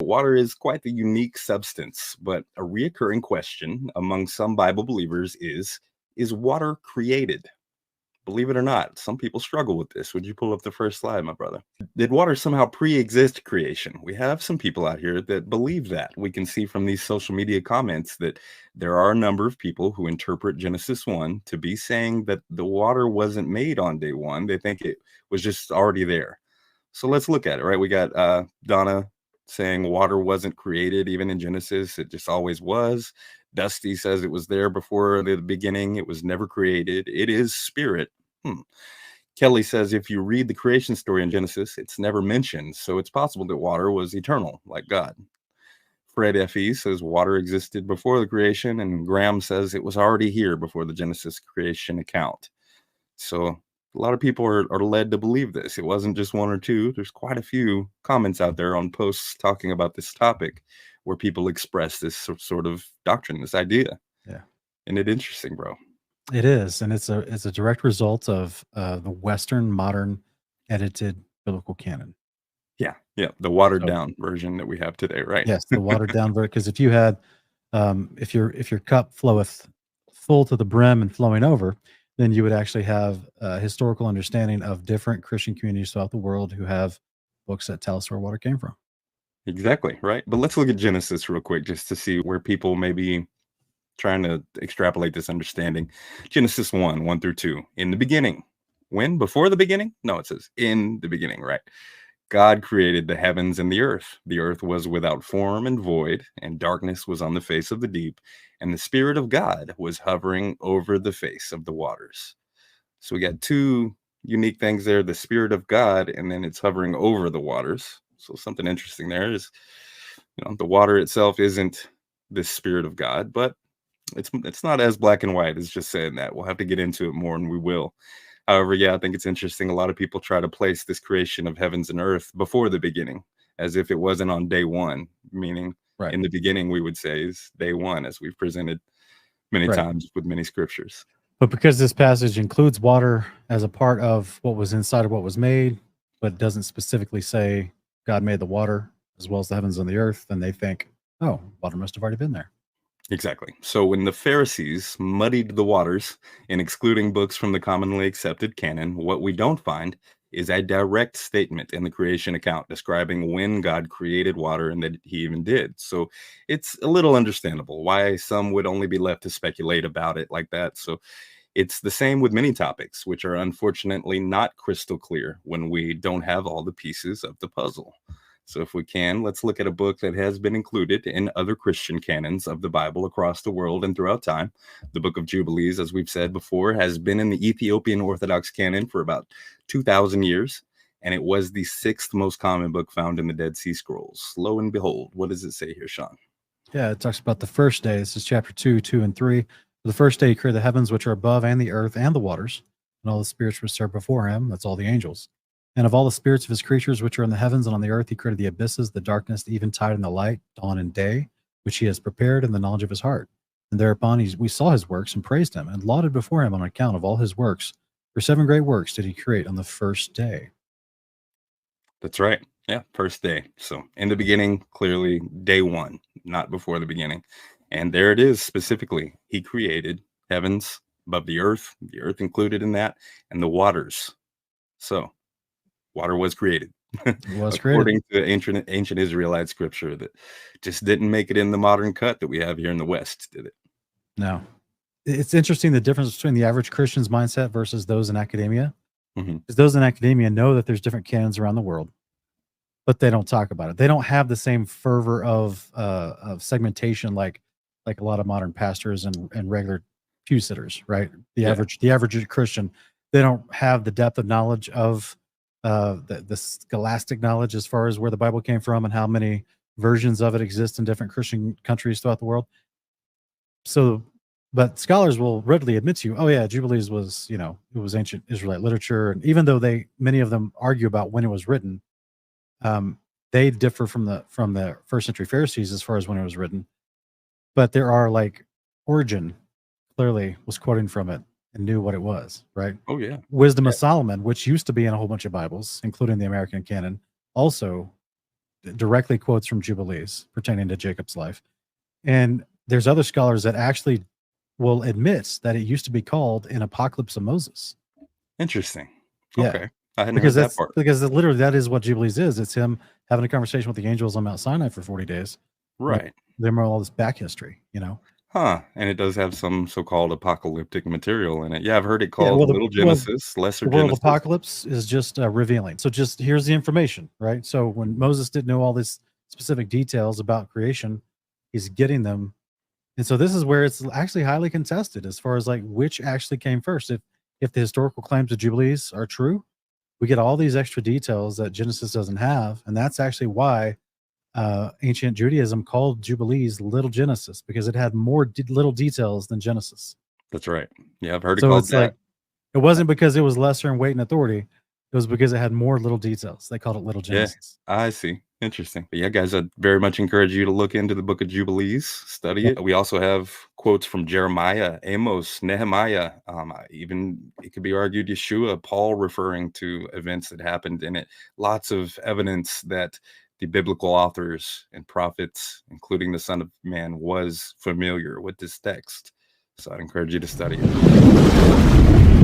water is quite the unique substance, but a reoccurring question among some Bible believers is water created? Believe it or not, some people struggle with this. Would you pull up the first slide, my brother? Did water somehow pre-exist creation? We have some people out here that believe that. We can see from these social media comments that there are a number of people who interpret Genesis 1 to be saying that the water wasn't made on day one. They think it was just already there. So let's look at it, right? We got Donna saying water wasn't created even in Genesis. It just always was. Dusty says it was there before the beginning. It was never created. It is spirit. Kelly says if you read the creation story in Genesis, it's never mentioned. So it's possible that water was eternal, like God. Fred F.E. says water existed before the creation. And Graham says it was already here before the Genesis creation account. So a lot of people are led to believe this. It wasn't just one or two. There's quite a few comments out there on posts talking about this topic where people express this sort of doctrine, this idea. Yeah. Isn't it interesting, bro? It is, and it's a direct result of the Western modern edited biblical canon. Yeah, the watered down version that we have today, right? Yes, the watered down version. Because if you had, if your cup floweth full to the brim and flowing over, then you would actually have a historical understanding of different Christian communities throughout the world who have books that tell us where water came from. Exactly, right. But let's look at Genesis real quick just to see where people may be trying to extrapolate this understanding. Genesis 1 through 2. In the beginning. When? Before the beginning? No, it says in the beginning, right? God created the heavens and the earth. The earth was without form and void, and darkness was on the face of the deep, and the Spirit of God was hovering over the face of the waters. So we got two unique things there, the Spirit of God, and then it's hovering over the waters. So something interesting there is, the water itself isn't the Spirit of God, but it's not as black and white as just saying that. We'll have to get into it more, and we will. However, yeah, I think it's interesting. A lot of people try to place this creation of heavens and earth before the beginning, as if it wasn't on day one, meaning in the beginning, we would say is day one, as we've presented many times with many scriptures. But because this passage includes water as a part of what was inside of what was made, but doesn't specifically say God made the water as well as the heavens and the earth, then they think, oh, water must have already been there. Exactly. So when the Pharisees muddied the waters in excluding books from the commonly accepted canon, what we don't find is a direct statement in the creation account describing when God created water and that he even did. So it's a little understandable why some would only be left to speculate about it like that. So it's the same with many topics, which are unfortunately not crystal clear when we don't have all the pieces of the puzzle. So if we can, let's look at a book that has been included in other Christian canons of the Bible across the world and throughout time. The book of Jubilees, as we've said before, has been in the Ethiopian Orthodox canon for about 2,000 years, and it was the 6th most common book found in the Dead Sea Scrolls. Lo and behold, what does it say here, Sean? Yeah, it talks about the first day. This is chapter 2, 2, and 3. The first day he created the heavens which are above and the earth and the waters, and all the spirits which serve before him. That's all the angels. And of all the spirits of his creatures which are in the heavens and on the earth, he created the abysses, the darkness, the eventide, and the light, dawn and day, which he has prepared in the knowledge of his heart. And thereupon we saw his works and praised him, and lauded before him on account of all his works. For 7 great works did he create on the first day. That's right. Yeah, first day. So in the beginning, clearly day one, not before the beginning. And there it is specifically. He created heavens above the earth included in that, and the waters. So water was created. According to ancient Israelite scripture that just didn't make it in the modern cut that we have here in the West, did it? No. It's interesting the difference between the average Christian's mindset versus those in academia. Because those in academia know that there's different canons around the world, but they don't talk about it. They don't have the same fervor of segmentation like a lot of modern pastors and regular pew sitters, right? The average Christian, they don't have the depth of knowledge of the scholastic knowledge as far as where the Bible came from and how many versions of it exist in different Christian countries throughout the world. So, but scholars will readily admit to you, oh yeah, Jubilees was, it was ancient Israelite literature. And even though many of them argue about when it was written, they differ from the first century Pharisees as far as when it was written. But there are Origen clearly was quoting from it and knew what it was, right? Oh yeah. Wisdom of Solomon, which used to be in a whole bunch of Bibles, including the American canon, also directly quotes from Jubilees pertaining to Jacob's life. And there's other scholars that actually will admit that it used to be called an Apocalypse of Moses. Interesting. Yeah. Okay. I hadn't Because heard that part. because literally that is what Jubilees is. It's him having a conversation with the angels on Mount Sinai for 40 days. Right. Them all this back history, Huh. And it does have some so-called apocalyptic material in it. Yeah, I've heard it called Little Genesis, Lesser the world Genesis. apocalypse is just revealing. So just here's the information, right? So when Moses didn't know all these specific details about creation, he's getting them. And so this is where it's actually highly contested as far as like which actually came first. If the historical claims of Jubilees are true, we get all these extra details that Genesis doesn't have. And that's actually why ancient Judaism called Jubilees Little Genesis, because it had more little details than Genesis. That's right. Yeah, I've heard it So called it's that. like, it wasn't because it was lesser in weight and authority. It was because it had more little details. They called it Little Genesis. Yeah, I see. Interesting. But yeah, guys, I'd very much encourage you to look into the book of Jubilees, study it. We also have quotes from Jeremiah, Amos, Nehemiah, even it could be argued Yeshua, Paul, referring to events that happened in it. Lots of evidence that the biblical authors and prophets, including the Son of Man, was familiar with this text. So I'd encourage you to study it.